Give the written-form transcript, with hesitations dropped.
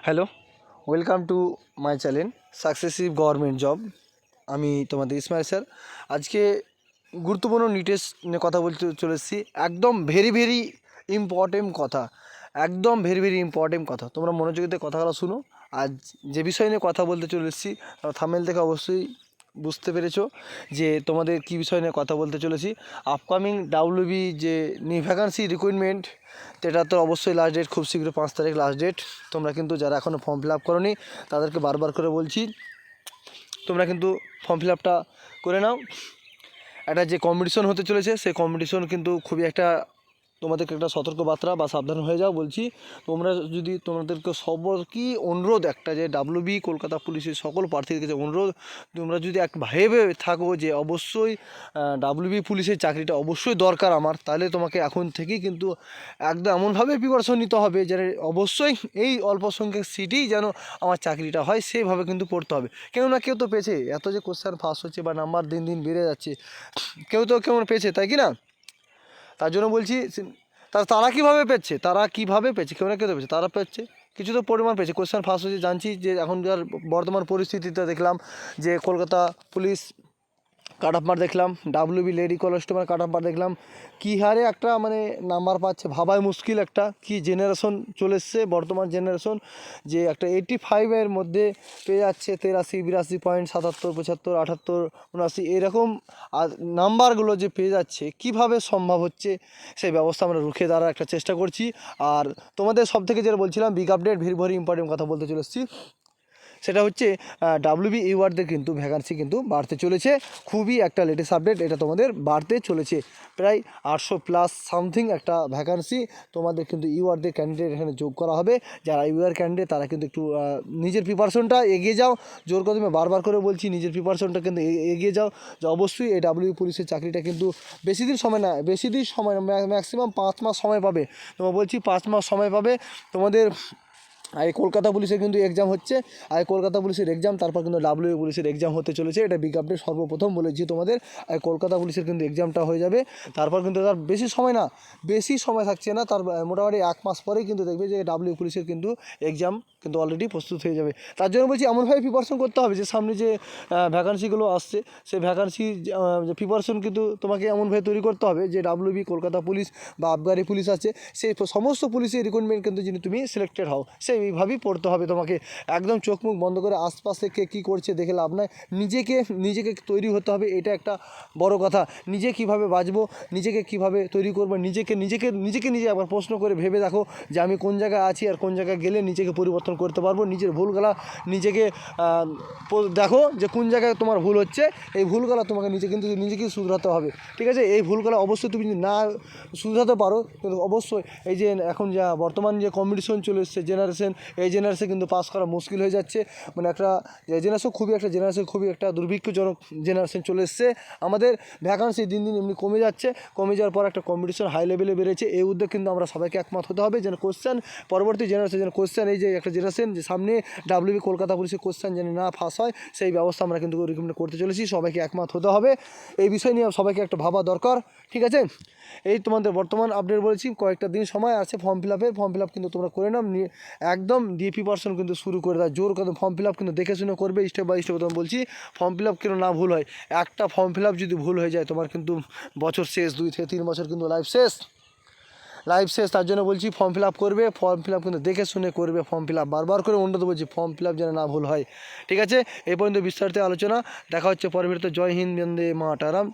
Hello, welcome to my channel successive government job. আমি তোমাদের Ismail sir. আজকে গুরুত্বপূর্ণ নিটেস্ট নিয়ে কথা বলতে চলে এসেছি। একদম ভেরি ইম্পর্টেন্ট কথা, একদম ভেরি ইম্পর্টেন্ট কথা। তোমরা মনোযোগিতে কথাগুলো শুনো। আজ যে বিষয় নিয়ে কথা বলতে চলে এসেছি থাম্বনেল থেকে অবশ্যই বুঝতে পেরেছো যে তোমাদের কী বিষয় নিয়ে কথা বলতে চলেছি। আপকামিং ডাব্লিউবি যে ভ্যাকান্সি রিক্রুটমেন্ট, এটা তো অবশ্যই লাস্ট ডেট খুব শীঘ্র 5 তারিখ লাস্ট ডেট। তোমরা কিন্তু যারা এখনও ফর্ম ফিল আপ করোনি তাদেরকে বারবার করে বলছি তোমরা কিন্তু ফর্ম ফিল আপটা করে নাও। একটা যে কম্পিটিশন হতে চলেছে সেই কম্পিটিশন কিন্তু খুবই একটা তোমাদেরকে একটা সতর্কবার্তা বা সাবধান হয়ে যাও বলছি। তোমরা যদি তোমাদেরকে সবরকই অনুরোধ একটা যে ডাব্লিউবি কলকাতা পুলিশের সকল প্রার্থীদের কাছে অনুরোধ, তোমরা যদি এক ভেবে থাকো যে অবশ্যই ডাব্লিউবি পুলিশের চাকরিটা অবশ্যই দরকার আমার, তাহলে তোমাকে এখন থেকেই কিন্তু একদম এমনভাবে প্রিপারেশন নিতে হবে যে অবশ্যই এই অল্প সংখ্যক সিটেই যেন আমার চাকরিটা হয় সেইভাবে কিন্তু পড়তে হবে। কেউ না কেউ তো পেয়েছে, এত যে কোশ্চেন ফাঁস হচ্ছে বা নাম্বার দিন দিন বেড়ে যাচ্ছে, কেউ তো কেমন পেয়েছে, তাই কি না? তার জন্য বলছি তারা কীভাবে পেয়েছে কেউ না কেউ তো পেয়েছে, তারা পেয়েছে কিছু তো পরিমাণ পেয়েছে। কোশ্চেন ফার্স্ট হচ্ছে জানছি যে এখনকার বর্তমান পরিস্থিতিতে দেখলাম যে Kolkata police cut off mark দেখলাম, WB lady constable cut off mark দেখলাম, কী হারে একটা মানে নাম্বার পাচ্ছে ভাবাই মুশকিল। একটা কি জেনারেশন চলে এসছে বর্তমান জেনারেশন, যে একটা 85-এর মধ্যে পেয়ে যাচ্ছে 83, 82 পয়েন্ট, 77, 75, 78, 79 এরকম নাম্বারগুলো যে পেয়ে যাচ্ছে, কিভাবে সম্ভব হচ্ছে সেই ব্যবস্থা আমরা রুখে দাঁড়ার একটা চেষ্টা করছি। আর তোমাদের সব থেকে যেটা বলছিলাম বিগ আপডেট, ভেরি ইম্পর্টেন্ট কথা বলতে চলে এসেছি, সেটা হচ্ছে ডাব্লিউবি ইউআরদের কিন্তু ভ্যাকান্সি কিন্তু বাড়তে চলেছে। খুবই একটা লেটেস্ট আপডেট, এটা তোমাদের বাড়তে চলেছে। প্রায় 800+ সামথিং একটা ভ্যাকান্সি তোমাদের কিন্তু ইউআরদের ক্যান্ডিডেট এখানে যোগ করা হবে। যারা ইউআর ক্যান্ডিডেট তারা কিন্তু একটু নিজের প্রিপারেশনটা এগিয়ে যাও, জোর কদমে বারবার করে বলছি নিজের প্রিপারেশনটা কিন্তু এগিয়ে যাও, যে অবশ্যই এই ডাব্লিউবি পুলিশের চাকরিটা কিন্তু বেশি দিন সময় না, ম্যাক্সিমাম 5 মাস সময় পাবে। তোমার বলছি 5 মাস সময় পাবে তোমাদের। আর এই কলকাতা পুলিশের কিন্তু এক্সাম হচ্ছে, আর কলকাতা পুলিশের এক্সাম তারপর কিন্তু ডাব্লিউবি পুলিশের এক্সাম হতে চলেছে। এটা বিগ আপডেট সর্বপ্রথম বলেছি তোমাদের। আর কলকাতা পুলিশের কিন্তু এক্সামটা হয়ে যাবে, তারপর কিন্তু তার বেশি সময় থাকছে না, তার মোটামুটি 1 মাস পরেই কিন্তু দেখবে যে ডাব্লিউবি পুলিশের কিন্তু এক্সাম কিন্তু অলরেডি প্রস্তুত হয়ে যাবে। তার জন্য বলছি এমনভাবে প্রিপারেশন করতে হবে যে সামনে যে ভ্যাকান্সিগুলো আসছে সেই ভ্যাকান্সি প্রিপারেশন কিন্তু তোমাকে এমনভাবে তৈরি করতে হবে যে ডাব্লিউবি কলকাতা পুলিশ বা আবগারি পুলিশ আছে সেই সমস্ত পুলিশের রিক্রুটমেন্ট কিন্তু যদি তুমি সিলেক্টেড হও সেইভাবেই পড়তে হবে তোমাকে। একদম চোখ মুখ বন্ধ করে আশপাশে কে কী করছে দেখে লাভ নাই, নিজেকে তৈরি হতে হবে। এটা একটা বড় কথা। নিজে কিভাবে বাঁচবো, নিজেকে কিভাবে তৈরি করবো, নিজে আবার প্রশ্ন করে ভেবে দেখো যে আমি কোন জায়গায় আছি আর কোন জায়গায় গেলে নিজেকে পরিবর্তন করতে পারবো। নিজের ভুলগুলা নিজেকে দেখো যে কোন জায়গায় তোমার ভুল হচ্ছে, এই ভুলগুলো তোমাকে নিজেকেই শুধরাতে হবে। ঠিক আছে, এই ভুলগুলো অবশ্যই তুমি যদি না শুধরাতে পারো কিন্তু অবশ্যই এই যে এখন যা বর্তমান যে কম্পিটিশন চলে এসছে জেনারেশন, এই জেনারেশন কিন্তু পাস করা মুশকিল হয়ে যাচ্ছে। মানে একটা জেনারেশন খুবই একটা দুর্ভিক্ষজনক জেনারেশন চলে এসছে। আমাদের ভ্যাকান্সি দিন দিন এমনি কমে যাওয়ার পর একটা কম্পিটিশন হাই লেভেলে বেড়েছে। এই উদ্যোগ কিন্তু আমরা সবাইকে একমত হতে হবে যেন কোশ্চেন পরবর্তী জেনারেশন যেন কোশ্চেন, এই যে একটা জেনারেশন যে সামনে ডাব্লিউবি কলকাতা পুলিশের কোশ্চেন যেন না ফাঁস হয় সেই ব্যবস্থা আমরা কিন্তু রিকমেন্ড করতে চলেছি। সবাইকে একমত হতে হবে, এই বিষয় নিয়ে সবাইকে একটা ভাবা দরকার। ঠিক আছে, এই তোমাদের বর্তমান আপডেট বলেছি, কয়েকটা দিন সময় আছে ফর্ম ফিল আপ কিন্তু তোমরা করে নাও। একদম ডিএপি পার্সন কিন্তু শুরু করে দেয় জোর কদম। ফর্ম ফিল আপ কিন্তু দেখে শুনে করবে, স্টেপ বাই স্টেপ। তোমার বলছি ফর্ম ফিল আপ কেন না ভুল হয়, একটা ফর্ম ফিল আপ যদি ভুল হয়ে যায় তোমার কিন্তু বছর শেষ, 2 থেকে 3 বছর কিন্তু লাইফ শেষ। তার জন্য বলছি ফর্ম ফিল আপ কিন্তু দেখে শুনে করবে। ফর্ম ফিল আপ বারবার করে অনুরোধ বলছি, ফর্ম ফিল আপ যেন না ভুল হয়। ঠিক আছে, এই পর্যন্ত বিস্তারিত আলোচনা, দেখা হচ্ছে পরবর্তীতে। জয় হিন্দ, বন্দে মাতরম।